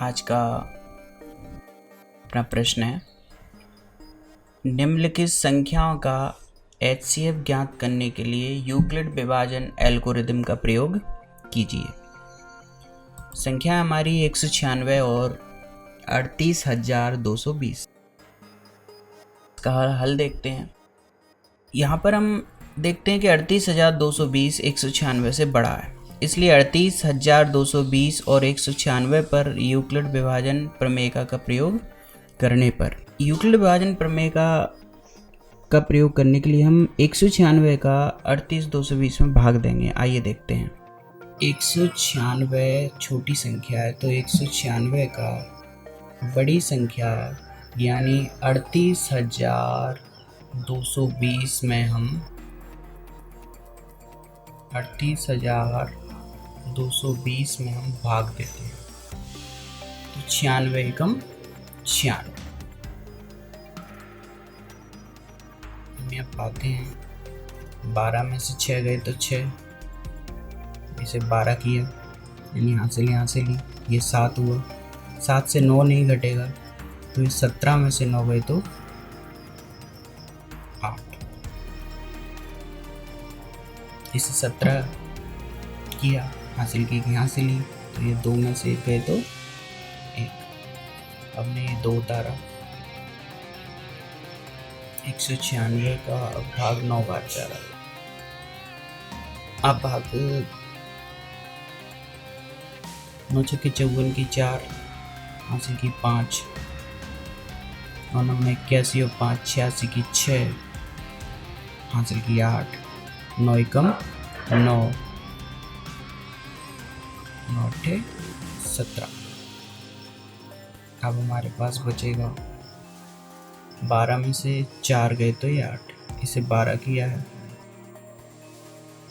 आज का अपना प्रश्न है, निम्नलिखित संख्याओं का HCF ज्ञात करने के लिए यूक्लिड विभाजन एल्गोरिदम का प्रयोग कीजिए। संख्या हमारी 196 और 38,220 का हल देखते हैं। यहाँ पर हम देखते हैं कि 38,220 196 से बड़ा है, इसलिए 38,220 और 196 पर यूक्लिड विभाजन प्रमेय का प्रयोग करने पर यूक्लिड विभाजन प्रमेय का प्रयोग करने के लिए हम 196 का 38,220 में भाग देंगे। आइए देखते हैं। 196 छोटी संख्या है, तो 196 का बड़ी संख्या यानी 38,220 में हम 38,220 में हम भाग देते हैं, तो 96 एकम 96। हम यहाँ पाते हैं 12 में से 6 गए तो 6, इसे 12 किया यानी यहाँ से ली, ये 7 हुआ, 7 से 9 नहीं घटेगा, तो ये 17 में से 9 गए तो 8, इसे 17 किया, हासिल की यहाँ से ली, तो ये 2 में से 1 गए तो 1, हमने ये 2 उतारा। 196 का भाग 9 बार जा रहा है। अब भाग 9 छक्के 54 की 4, हासिल की 5, और 9 में 81 और 5 86 की 6, हासिल की 8, 9 एकम 9, 9 8 17। अब हमारे पास बचेगा 12 में से 4 गए तो ये 8, इसे 12 किया है,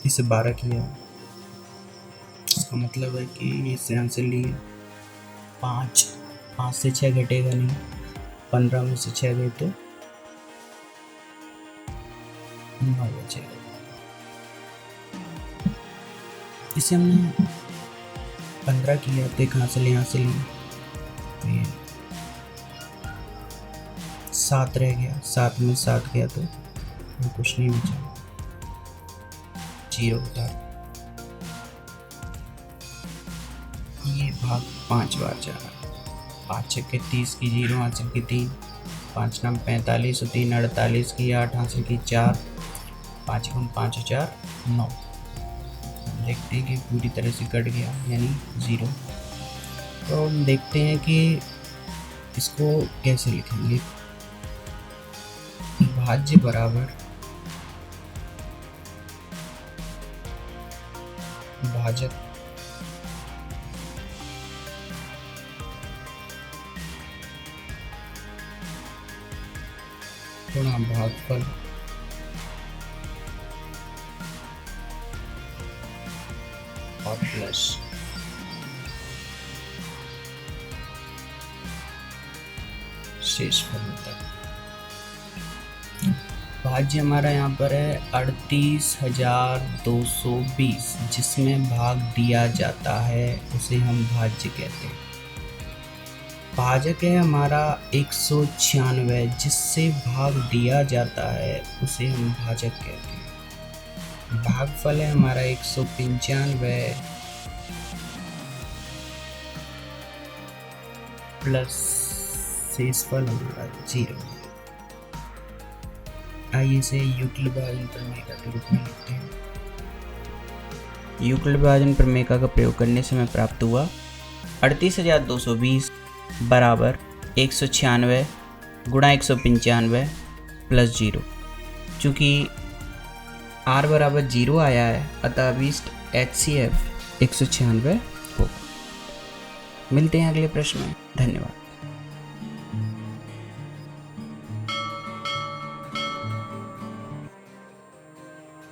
इसे 12 किया, इसका मतलब है कि इसे आंसर लिए 5 से 6 घटेगा नहीं, 15 में से 6 गए तो 9 बचेगा। इसे हमने 15 किया तो एक हासिल यहाँ से ली, तो ये 7 रह गया, 7 में 7 गया तो कुछ नहीं बचा, 0 उतार। ये भाग 5 बार जा रहा है। 5 छक्के 30 की 0, हासिल की 3, 5 9 45 और 3 48 की 8, हासिल की 4, 5 एकम 5 और 4 9। देखते हैं कि पूरी तरह से कट गया यानी 0। तो हम देखते हैं कि इसको कैसे लिखेंगे। भाज्य बराबर भाजक गुणा भागफल और प्लस शेषफल होता है। भाज्य हमारा यहाँ पर है 38,220, जिसमें भाग दिया जाता है उसे हम भाज्य कहते हैं। भाजक है हमारा 196, जिससे भाग दिया जाता है उसे हम भाजक कहते हैं। भागफल है हमारा 195 प्लस शेषफल हमारा 0। आइए इसे यूक्लिड विभाजन प्रमेय के रूप में लिखते हैं। यूक्लिड विभाजन प्रमेय का प्रयोग करने से हमें प्राप्त हुआ 38,220 बराबर 196 गुणा 195 प्लस 0। चूँकि r बराबर 0 आया है, अतः अभीष्ट HCF 196 होगा। मिलते हैं अगले प्रश्न में। धन्यवाद।